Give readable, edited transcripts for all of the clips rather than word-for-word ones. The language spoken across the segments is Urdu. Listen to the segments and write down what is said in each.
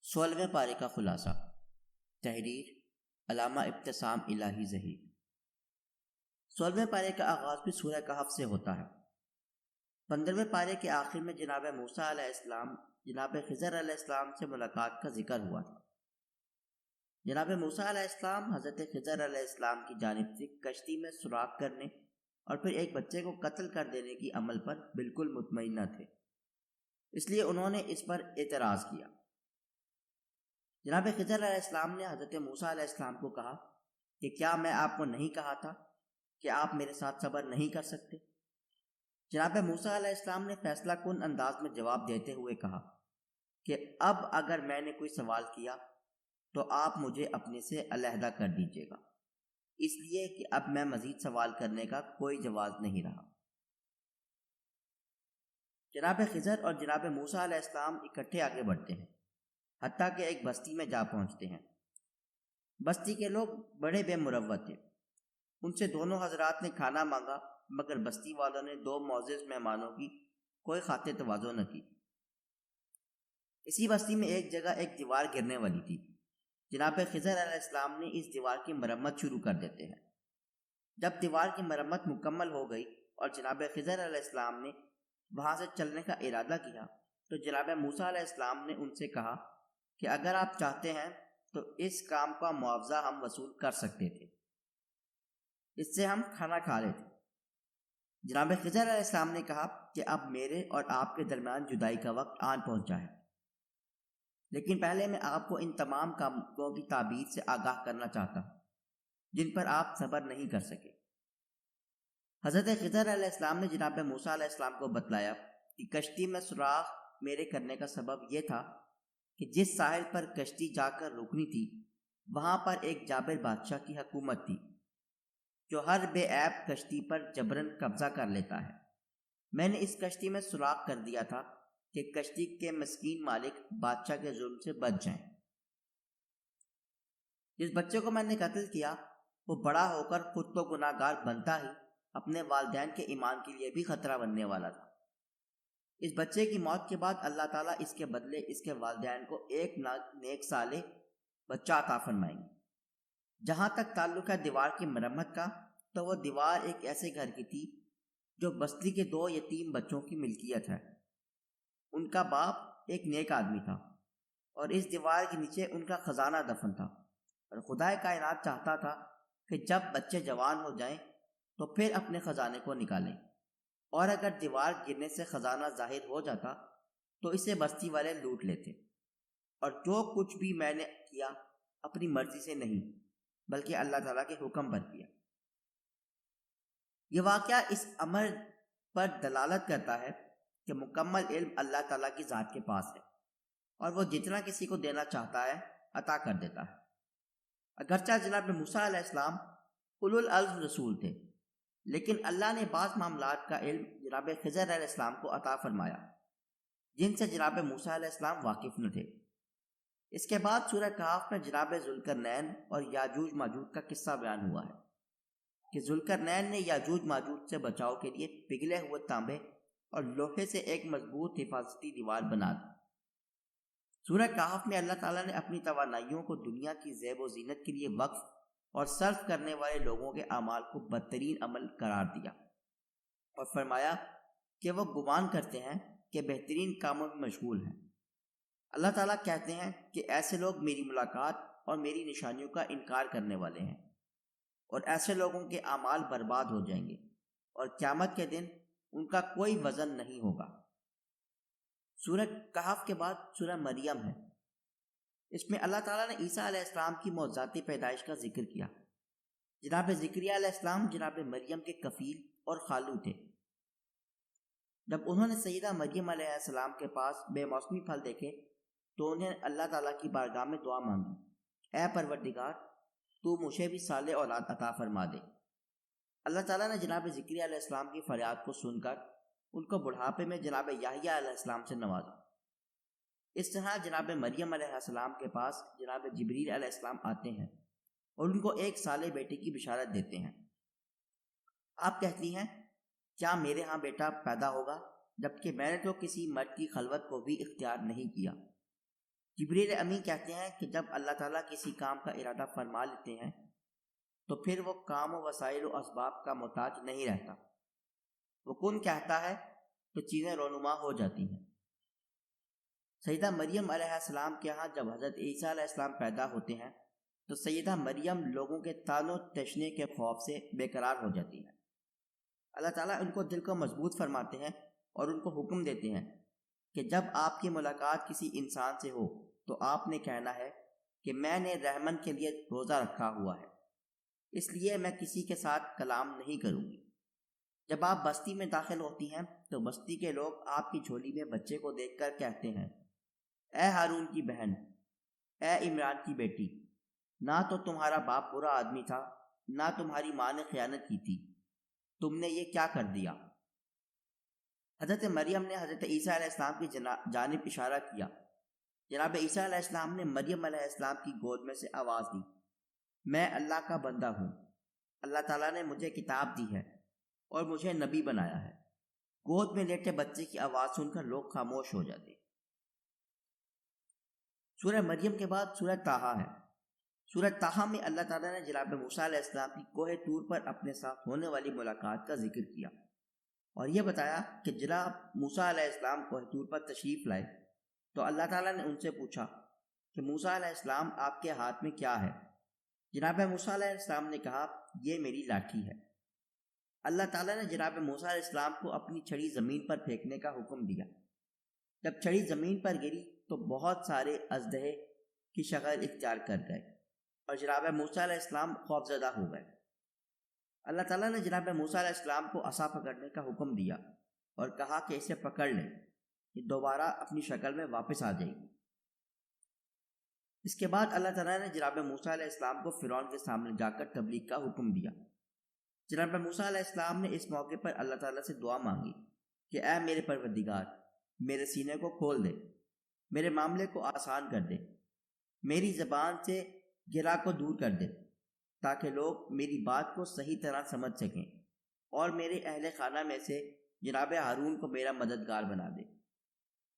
16ویں پارے کا خلاصہ۔ تحریر علامہ ابتسام الہی ظہیر۔ 16ویں پارے کا آغاز بھی سورہ کہف سے ہوتا ہے۔ 15ویں پارے کے آخر میں جناب موسیٰ علیہ السلام جناب خضر علیہ السلام سے ملاقات کا ذکر ہوا تھا۔ جناب موسیٰ علیہ السلام حضرت خضر علیہ السلام کی جانب سے کشتی میں سوراخ کرنے اور پھر ایک بچے کو قتل کر دینے کی عمل پر بالکل مطمئن نہ تھے، اس لیے انہوں نے اس پر اعتراض کیا۔ جناب خضر علیہ السلام نے حضرت موسیٰ علیہ السلام کو کہا کہ کیا میں آپ کو نہیں کہا تھا کہ آپ میرے ساتھ صبر نہیں کر سکتے؟ جناب موسیٰ علیہ السلام نے فیصلہ کن انداز میں جواب دیتے ہوئے کہا کہ اب اگر میں نے کوئی سوال کیا تو آپ مجھے اپنے سے علیحدہ کر دیجیے گا، اس لیے کہ اب میں مزید سوال کرنے کا کوئی جواز نہیں رہا۔ جناب خضر اور جناب موسیٰ علیہ السلام اکٹھے آگے بڑھتے ہیں، حتیٰ کہ ایک بستی میں جا پہنچتے ہیں۔ بستی کے لوگ بڑے بے مروت تھے، ان سے دونوں حضرات نے کھانا مانگا، مگر بستی والوں نے دو معزز مہمانوں کی کوئی خاطر تواضع نہ کی۔ اسی بستی میں ایک جگہ ایک دیوار گرنے والی تھی۔ جناب خضر علیہ السلام نے اس دیوار کی مرمت شروع کر دیتے ہیں۔ جب دیوار کی مرمت مکمل ہو گئی اور جناب خضر علیہ السلام نے وہاں سے چلنے کا ارادہ کیا تو جناب موسیٰ علیہ السلام نے ان سے کہا کہ اگر آپ چاہتے ہیں تو اس کام کا معاوضہ ہم وصول کر سکتے تھے، اس سے ہم کھانا کھا لیتے۔ جناب خضر علیہ السلام نے کہا کہ اب میرے اور آپ کے درمیان جدائی کا وقت آن پہنچا ہے، لیکن پہلے میں آپ کو ان تمام کاموں کی تعبیر سے آگاہ کرنا چاہتا ہوں جن پر آپ صبر نہیں کر سکے۔ حضرت خضر علیہ السلام نے جناب موسیٰ علیہ السلام کو بتلایا کہ کشتی میں سوراخ میرے کرنے کا سبب یہ تھا کہ جس ساحل پر کشتی جا کر رکنی تھی وہاں پر ایک جابر بادشاہ کی حکومت تھی جو ہر بے عیب کشتی پر جبراً قبضہ کر لیتا ہے۔ میں نے اس کشتی میں سوراخ کر دیا تھا کہ کشتی کے مسکین مالک بادشاہ کے ظلم سے بچ جائیں۔ جس بچے کو میں نے قتل کیا وہ بڑا ہو کر خود تو گناہ گار بنتا ہی اپنے والدین کے ایمان کے لیے بھی خطرہ بننے والا تھا۔ اس بچے کی موت کے بعد اللہ تعالیٰ اس کے بدلے اس کے والدین کو ایک نیک صالح بچہ عطا فرمائیں گے۔ جہاں تک تعلق ہے دیوار کی مرمت کا، تو وہ دیوار ایک ایسے گھر کی تھی جو بستی کے دو یتیم بچوں کی ملکیت ہے۔ ان کا باپ ایک نیک آدمی تھا اور اس دیوار کے نیچے ان کا خزانہ دفن تھا، اور خدائے کائنات چاہتا تھا کہ جب بچے جوان ہو جائیں تو پھر اپنے خزانے کو نکالیں، اور اگر دیوار گرنے سے خزانہ ظاہر ہو جاتا تو اسے بستی والے لوٹ لیتے۔ اور جو کچھ بھی میں نے کیا اپنی مرضی سے نہیں بلکہ اللہ تعالیٰ کے حکم پر کیا۔ یہ واقعہ اس امر پر دلالت کرتا ہے کہ مکمل علم اللہ تعالیٰ کی ذات کے پاس ہے، اور وہ جتنا کسی کو دینا چاہتا ہے عطا کر دیتا ہے۔ اگرچہ جناب موسیٰ علیہ السلام اولو العزم رسول تھے، لیکن اللہ نے بعض معاملات کا علم جناب خضر علیہ السلام کو عطا فرمایا جن سے جناب موسیٰ علیہ السلام واقف نہ تھے۔ اس کے بعد سورہ کہف میں جناب ذوالقرنین اور یاجوج ماجوج کا قصہ بیان ہوا ہے کہ ذوالقرنین نے یاجوج ماجوج سے بچاؤ کے لیے پگھلے ہوئے تانبے اور لوہے سے ایک مضبوط حفاظتی دیوار بنا دی۔ سورہ کہف میں اللہ تعالیٰ نے اپنی توانائیوں کو دنیا کی زیب و زینت کے لیے وقف اور صرف کرنے والے لوگوں کے اعمال کو بدترین عمل قرار دیا اور فرمایا کہ وہ گمان کرتے ہیں کہ بہترین کاموں میں مشغول ہیں۔ اللہ تعالیٰ کہتے ہیں کہ ایسے لوگ میری ملاقات اور میری نشانیوں کا انکار کرنے والے ہیں، اور ایسے لوگوں کے اعمال برباد ہو جائیں گے اور قیامت کے دن ان کا کوئی وزن نہیں ہوگا۔ سورہ کہف کے بعد سورہ مریم ہے۔ اس میں اللہ تعالیٰ نے عیسیٰ علیہ السلام کی معجزاتی پیدائش کا ذکر کیا۔ جناب زکریا علیہ السلام جناب مریم کے کفیل اور خالو تھے۔ جب انہوں نے سیدہ مریم علیہ السلام کے پاس بے موسمی پھل دیکھے تو انہیں اللہ تعالیٰ کی بارگاہ میں دعا مانگی، اے پروردگار، تو مجھے بھی صالح اولاد عطا فرما دے۔ اللہ تعالیٰ نے جناب زکریا علیہ السلام کی فریاد کو سن کر ان کو بڑھاپے میں جناب یحییٰ علیہ السلام سے نوازا۔ اس طرح جناب مریم علیہ السلام کے پاس جناب جبریل علیہ السلام آتے ہیں اور ان کو ایک صالح بیٹے کی بشارت دیتے ہیں۔ آپ کہتی ہیں، کیا میرے ہاں بیٹا پیدا ہوگا جبکہ میں نے تو کسی مرد کی خلوت کو بھی اختیار نہیں کیا؟ جبریل امین کہتے ہیں کہ جب اللہ تعالیٰ کسی کام کا ارادہ فرما لیتے ہیں تو پھر وہ کام و وسائل و اسباب کا محتاج نہیں رہتا۔ وہ کن کہتا ہے تو چیزیں رونما ہو جاتی ہیں۔ سیدہ مریم علیہ السلام کے ہاں جب حضرت عیسیٰ علیہ السلام پیدا ہوتے ہیں تو سیدہ مریم لوگوں کے طعن و تشنے کے خوف سے بے قرار ہو جاتی ہیں۔ اللہ تعالیٰ ان کو دل کو مضبوط فرماتے ہیں اور ان کو حکم دیتے ہیں کہ جب آپ کی ملاقات کسی انسان سے ہو تو آپ نے کہنا ہے کہ میں نے رحمن کے لیے روزہ رکھا ہوا ہے، اس لیے میں کسی کے ساتھ کلام نہیں کروں گی۔ جب آپ بستی میں داخل ہوتی ہیں تو بستی کے لوگ آپ کی جھولی میں بچے کو دیکھ کر کہتے ہیں، اے ہارون کی بہن، اے عمران کی بیٹی، نہ تو تمہارا باپ برا آدمی تھا، نہ تمہاری ماں نے خیانت کی تھی، تم نے یہ کیا کر دیا؟ حضرت مریم نے حضرت عیسیٰ علیہ السلام کی جانب اشارہ کیا۔ جناب عیسیٰ علیہ السلام نے مریم علیہ السلام کی گود میں سے آواز دی، میں اللہ کا بندہ ہوں، اللہ تعالیٰ نے مجھے کتاب دی ہے اور مجھے نبی بنایا ہے۔ گود میں لیٹے بچے کی آواز سن کر لوگ خاموش ہو جاتے۔ سورہ مریم کے بعد سورہ طٰہٰ ہے۔ سورہ طٰہٰ میں اللہ تعالیٰ نے جناب موسیٰ علیہ السلام کی کوہ طور پر اپنے ساتھ ہونے والی ملاقات کا ذکر کیا اور یہ بتایا کہ جناب موسیٰ علیہ السلام کوہ طور پر تشریف لائے تو اللہ تعالیٰ نے ان سے پوچھا کہ موسیٰ علیہ السلام آپ کے ہاتھ میں کیا ہے؟ جناب موسیٰ علیہ السلام نے کہا، یہ میری لاٹھی ہے۔ اللہ تعالیٰ نے جناب موسیٰ علیہ السلام کو اپنی چھڑی زمین پر پھینکنے کا حکم دیا۔ جب چھڑی زمین پر گری تو بہت سارے اژدہے کی شکل اختیار کر گئے اور جناب موسیٰ علیہ السلام خوفزدہ ہو گئے۔ اللہ تعالیٰ نے جناب موسیٰ علیہ السلام کو عصا پکڑنے کا حکم دیا اور کہا کہ اسے پکڑ لیں، یہ دوبارہ اپنی شکل میں واپس آ جائے گی۔ اس کے بعد اللہ تعالیٰ نے جناب موسیٰ علیہ السلام کو فرعون کے سامنے جا کر تبلیغ کا حکم دیا۔ جناب موسیٰ علیہ السلام نے اس موقع پر اللہ تعالیٰ سے دعا مانگی کہ اے میرے پروردگار، میرے سینے کو کھول دے، میرے معاملے کو آسان کر دے، میری زبان سے گرا کو دور کر دے تاکہ لوگ میری بات کو صحیح طرح سمجھ سکیں، اور میرے اہل خانہ میں سے جناب ہارون کو میرا مددگار بنا دے۔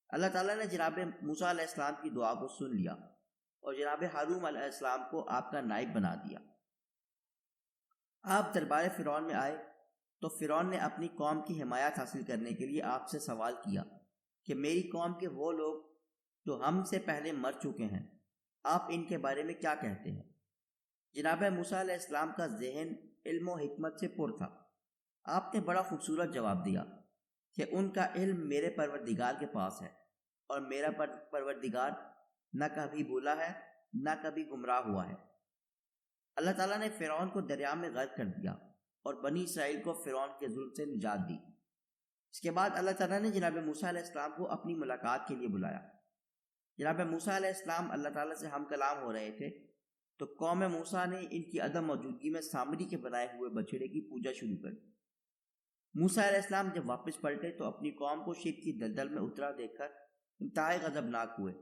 اللہ تعالیٰ نے جناب موسیٰ علیہ السلام کی دعا کو سن لیا اور جناب ہارون علیہ السلام کو آپ کا نائب بنا دیا۔ آپ دربار فرعون میں آئے تو فرعون نے اپنی قوم کی حمایت حاصل کرنے کے لیے آپ سے سوال کیا کہ میری قوم کے وہ لوگ جو ہم سے پہلے مر چکے ہیں، آپ ان کے بارے میں کیا کہتے ہیں؟ جناب موسیٰ علیہ السلام کا ذہن علم و حکمت سے پر تھا۔ آپ نے بڑا خوبصورت جواب دیا کہ ان کا علم میرے پروردگار کے پاس ہے، اور میرا پروردگار نہ کبھی بھولا ہے نہ کبھی گمراہ ہوا ہے۔ اللہ تعالیٰ نے فرعون کو دریا میں غرق کر دیا اور بنی اسرائیل کو فرعون کے ظلم سے نجات دی۔ اس کے بعد اللہ تعالیٰ نے جناب موسیٰ علیہ السلام کو اپنی ملاقات کے لیے بلایا۔ جناب موسیٰ علیہ السلام اللہ تعالیٰ سے ہم کلام ہو رہے تھے تو قوم موسیٰ نے ان کی عدم موجودگی میں سامری کے بنائے ہوئے بچڑے کی پوجا شروع کر دی۔ موسیٰ علیہ السلام جب واپس پلٹے تو اپنی قوم کو شرک کی دلدل میں اترا دیکھ کر انتہائی غضبناک ہوئے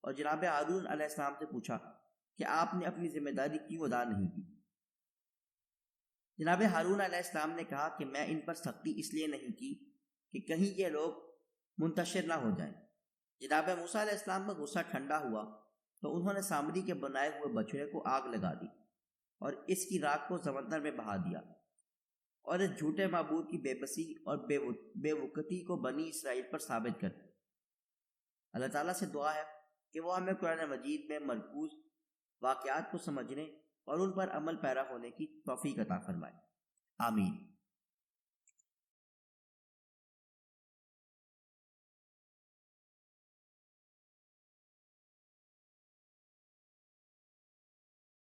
اور جناب ہارون علیہ السلام سے پوچھا کہ آپ نے اپنی ذمہ داری کیوں ادا نہیں کی؟ جناب ہارون علیہ السلام نے کہا کہ میں ان پر سختی اس لیے نہیں کی کہ کہیں یہ لوگ منتشر نہ ہو جائیں۔ جناب موسیٰ علیہ السلام کا غصہ ٹھنڈا ہوا تو انہوں نے سامری کے بنائے ہوئے بچڑے کو آگ لگا دی اور اس کی راکھ کو سمندر میں بہا دیا، اور اس جھوٹے معبود کی بے بسی اور بے وقتی کو بنی اسرائیل پر ثابت کر دی۔ اللہ تعالیٰ سے دعا ہے کہ وہ ہمیں قرآن مجید میں مرکوز واقعات کو سمجھنے اور ان پر عمل پیرا ہونے کی توفیق عطا فرمائے۔ آمین۔